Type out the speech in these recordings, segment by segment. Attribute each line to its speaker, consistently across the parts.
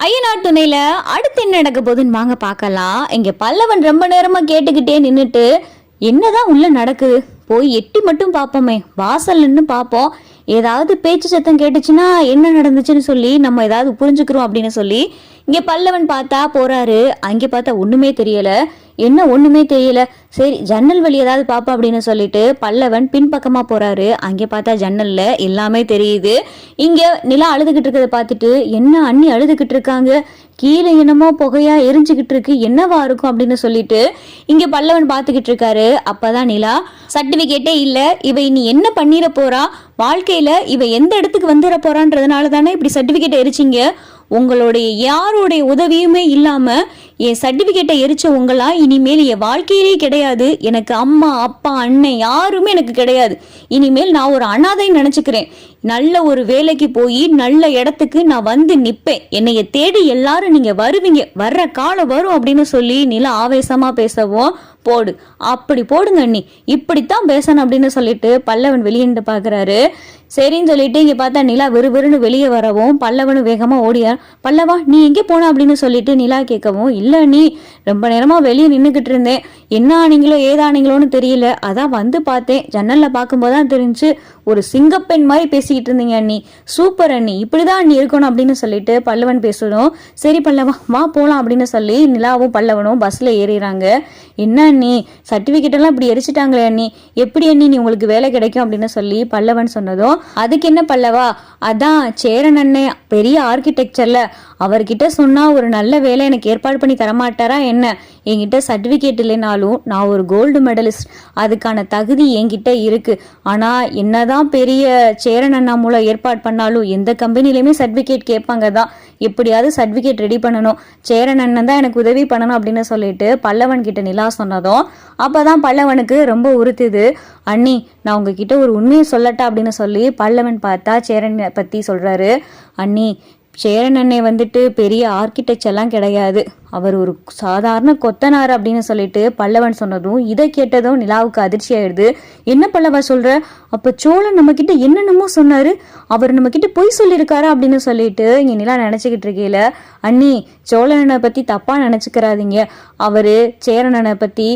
Speaker 1: ஐயனார் துணையில அடுத்து என்ன நடக்க போகுதுன்னு வாங்க பார்க்கலாம். இங்க பல்லவன் ரொம்ப நேரமா கேட்டுக்கிட்டே நின்றுட்டு என்னதான் உள்ள நடக்குது போய் எட்டி மட்டும் பார்ப்போமே, வாசல் நின்று பார்ப்போம், ஏதாவது பேச்சு சத்தம் கேட்டுச்சுன்னா என்ன நடந்துச்சுன்னு சொல்லி நம்ம ஏதாவது புரிஞ்சுக்கிறோம் அப்படின்னு சொல்லி இங்கே பல்லவன் பார்த்தா போறாரு. அங்கே பார்த்தா ஒண்ணுமே தெரியல. என்ன ஒண்ணுமே தெரியல, சரி ஜன்னல் வழி ஏதாவது பாப்பா அப்படின்னு சொல்லிட்டு பல்லவன் பின்பக்கமா போறாரு. அங்கே பார்த்தா ஜன்னல்ல எல்லாமே தெரியுது. இங்க நிலா அழுதுகிட்டு இருக்கிறத பார்த்துட்டு என்ன அண்ணி அழுதுகிட்டு இருக்காங்க, கீழே என்னமோ புகையா எரிஞ்சுக்கிட்டு இருக்கு, என்னவா இருக்கும் அப்படின்னு சொல்லிட்டு இங்க பல்லவன் பார்த்துக்கிட்டு இருக்காரு. அப்பதான் நிலா, சர்டிபிகேட்டே இல்ல, இவ இனி என்ன பண்ணிட போறா, வாழ்க்கையில இவ எந்த இடத்துக்கு வந்துட போறான்றதுனால தானே இப்படி சர்டிபிகேட் எரிச்சிங்க, உங்களுடைய யாருடைய உதவியுமே இல்லாம என் சர்டிபிகேட்டை எரிச்ச உங்களா இனிமேல் என் வாழ்க்கையிலே கிடையாது. எனக்கு அம்மா அப்பா அண்ணன் யாருமே எனக்கு கிடையாது. இனிமேல் நான் ஒரு அனாதைன்னு நினைச்சுக்கிறேன். நல்ல ஒரு வேலைக்கு போய் நல்ல இடத்துக்கு நான் வந்து நிப்பேன். என்னைய தேடி எல்லாரும் நீங்க வருவீங்க, வர்ற காலம் வரும் அப்படின்னு சொல்லி நிலா ஆவேசமா பேசவும், போடு அப்படி போடுங்க அண்ணி, இப்படித்தான் பேசணும் அப்படின்னு சொல்லிட்டு பல்லவன் வெளியிட்டு பாக்குறாரு. சரின்னு சொல்லிட்டு இங்க பார்த்தா நிலா விறுவிறுன்னு வெளியே வரவும் பல்லவனு வேகமா ஓடியார். பல்லவா நீ எங்கே போன அப்படின்னு சொல்லிட்டு நிலா கேட்கவும், இல்ல நீ ரொம்ப நேரமா வெளியே நின்றுகிட்டு இருந்தேன், என்ன ஆனீங்களோ ஏதானீங்களோன்னு தெரியல, அதான் வந்து பார்த்தேன், ஜன்னல்ல பார்க்கும்போதுதான் தெரிஞ்சு ஒரு சிங்கப்பெண் மாதிரி பேசிக்கிட்டு இருந்தீங்க அண்ணி, சூப்பர் அண்ணி, இப்படிதான் அண்ணி இருக்கணும் அப்படின்னு சொல்லிட்டு பல்லவன் பேசணும். சரி பல்லவா வா போலாம் அப்படின்னு சொல்லி நிலாவும் பல்லவனும் பஸ்ல ஏறிறாங்க. என்ன அண்ணி சர்டிபிகேட் எல்லாம் இப்படி எரிச்சிட்டாங்களே அண்ணி, எப்படி அண்ணி நீ உங்களுக்கு வேலை கிடைக்கும் அப்படின்னு சொல்லி பல்லவன் சொன்னதும், அதுக்கு என்ன பல்லவா, அதான் சேரன் அண்ணன் பெரிய ஆர்கிடெக்சர்ல, அவர்கிட்ட சொன்னா ஒரு நல்ல வேலை எனக்கு ஏற்பாடு பண்ணி தரமாட்டாரா என்ன, என்கிட்ட சர்டிபிகேட் இல்லைனாலும் நான் ஒரு கோல்டு மெடலிஸ்ட், அதுக்கான தகுதி என்கிட்ட இருக்கு. ஆனா என்னதான் பெரிய சேரன் அண்ணா மூலம் ஏற்பாடு பண்ணாலும் எந்த கம்பெனிலையுமே சர்டிபிகேட் கேட்பாங்க தான், எப்படியாவது சர்டிபிகேட் ரெடி பண்ணணும், சேரன் அண்ணன் தான் எனக்கு உதவி பண்ணணும் அப்படின்னு சொல்லிட்டு பல்லவன் கிட்ட நிலா சொன்னதும் அப்பதான் பல்லவனுக்கு ரொம்ப உறுத்துது. அண்ணி நான் உங்ககிட்ட ஒரு உண்மையை சொல்லட்டா அப்படின்னு சொல்லி பல்லவன் பார்த்தா சேரன் பத்தி சொல்றாரு. அண்ணி சேரன் அண்ணே வந்துட்டு பெரிய ஆர்கிடெக்சர் எல்லாம் கிடையாது, அவர் ஒரு சாதாரண கொத்தனார் அப்படின்னு சொல்லிட்டு பல்லவன் சொன்னதும் இதை கேட்டதும் நிலாவுக்கு அதிர்ச்சி ஆயிடுது. என்ன பல்லவா சொல்ற, அப்ப சோழன் நம்ம கிட்ட என்னென்னமோ சொன்னாரு, அவர் நம்ம கிட்ட பொய் சொல்லியிருக்காரு அப்படின்னு சொல்லிட்டு இங்க நிலா நினைச்சுக்கிட்டு இருக்கையில, அண்ணி சோழனை பத்தி தப்பா நினைச்சுக்கிறாதீங்க, அவரு சேரனனை பத்தி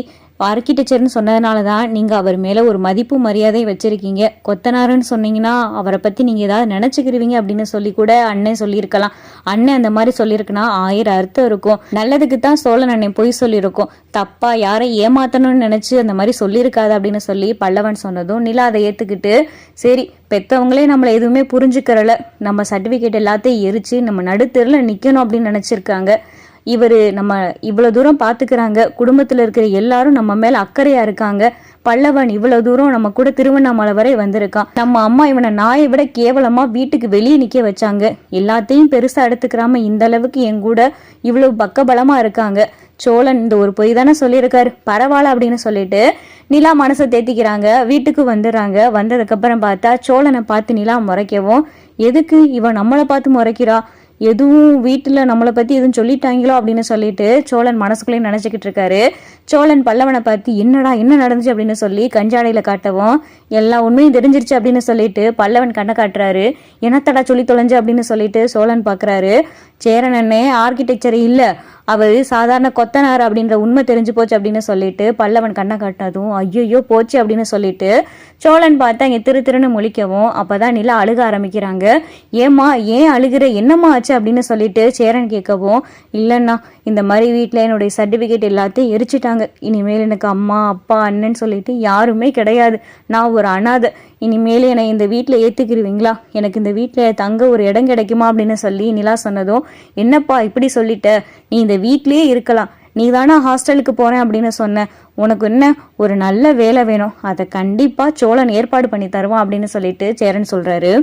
Speaker 1: ஆர்கிடெக்சர்னு சொன்னதுனால தான் நீங்கள் அவர் மேலே ஒரு மதிப்பு மரியாதையும் வச்சுருக்கீங்க, கொத்தனாருன்னு சொன்னீங்கன்னா அவரை பற்றி நீங்கள் ஏதாவது நினச்சிக்கிருவீங்க அப்படின்னு சொல்லி கூட அண்ணன் சொல்லியிருக்கலாம். அண்ணன் அந்த மாதிரி சொல்லியிருக்குன்னா 1000 அர்த்தம் இருக்கும். நல்லதுக்கு தான் சோழன் அண்ணன் பொய் சொல்லியிருக்கோம், தப்பாக யாரை ஏமாத்தணும்னு நினச்சி அந்த மாதிரி சொல்லியிருக்காது அப்படின்னு சொல்லி பல்லவன் சொன்னதும் நிலா அதை ஏற்றுக்கிட்டு, சரி பெற்றவங்களே நம்மளை எதுவுமே புரிஞ்சுக்கிறல, நம்ம சர்டிஃபிகேட் எல்லாத்தையும் எரிச்சு நம்ம நடுத்தெருவில் நிற்கணும் அப்படின்னு நினச்சிருக்காங்க, இவர் நம்ம இவ்வளவு தூரம் பாத்துக்கிறாங்க, குடும்பத்துல இருக்கிற எல்லாரும் நம்ம மேல அக்கறையா இருக்காங்க, பல்லவன் இவ்வளவு தூரம் நம்ம கூட திருவண்ணாமலை வரை வந்திருக்கான், நம்ம அம்மா இவனை நாயை விட கேவலமா வீட்டுக்கு வெளியே நிக்க வச்சாங்க, எல்லாத்தையும் பெருசா எடுத்துக்கிறாம இந்த அளவுக்கு என் கூட இவ்வளவு பக்கபலமா இருக்காங்க, சோழன் இந்த ஒரு பொய் தானே சொல்லியிருக்காரு, பரவாயில்ல அப்படின்னு சொல்லிட்டு நிலா மனசை தேத்திக்கிறாங்க. வீட்டுக்கு வந்துடுறாங்க. வந்ததுக்கு அப்புறம் பார்த்தா சோழனை பார்த்து நிலா முறைக்கவும், எதுக்கு இவன் நம்மளை பார்த்து முறைக்கிறா, எதுவும் வீட்டில் நம்மளை பற்றி எதுவும் சொல்லிட்டாங்களோ அப்படின்னு சொல்லிட்டு சோழன் மனசுக்குள்ளேயும் நினச்சிக்கிட்டு இருக்காரு. சோழன் பல்லவனை பார்த்து என்னடா என்ன நடந்துச்சு அப்படின்னு சொல்லி கஞ்சாடையில் காட்டவும், எல்லா உண்மையும் தெரிஞ்சிருச்சு அப்படின்னு சொல்லிட்டு பல்லவன் கண்ணை காட்டுறாரு. என்னத்தடா சொல்லி தொலைஞ்சு அப்படின்னு சொல்லிட்டு சோழன் பார்க்குறாரு. சேரன் அண்ணே ஆர்கிடெக்சர் இல்லை, அவர் சாதாரண கொத்தனார் அப்படின்ற உண்மை தெரிஞ்சு போச்சு அப்படின்னு சொல்லிட்டு பல்லவன் கண்ணை காட்டினதும் ஐயோ போச்சு அப்படின்னு சொல்லிட்டு சோழன் பார்த்தா இங்கே திருன்னு முழிக்கவும், அப்போதான் நிலா அழுக ஆரம்பிக்கிறாங்க. ஏம்மா ஏன் அழுகிற, என்னம்மா ஆச்சு அப்படின்னு சொல்லிட்டு சேரன் கேட்கவும், இல்லைன்னா இந்த மாதிரி வீட்டில் என்னுடைய சர்டிஃபிகேட் எல்லாத்தையும் எரிச்சிட்டாங்க, இனிமேல் எனக்கு அம்மா அப்பா அண்ணன் சொல்லிட்டு யாருமே கிடையாது, நான் ஒரு அனாதை, இனிமேல் என்னை இந்த வீட்டில் ஏற்றுக்கிருவீங்களா, எனக்கு இந்த வீட்டில் தங்க ஒரு இடம் கிடைக்குமா அப்படின்னு சொல்லி நிலா சொன்னதும், என்னப்பா இப்படி சொல்லிட்ட, நீ இந்த வீட்லேயே இருக்கலாம், நீ தானே ஹாஸ்டலுக்கு போறேன் அப்படின்னு சொன்ன, உனக்கு என்ன ஒரு நல்ல வேலை வேணும், அதை கண்டிப்பா சோழன் ஏற்பாடு பண்ணி தருவான் அப்படின்னு சொல்லிட்டு சேரன் சொல்றாரு.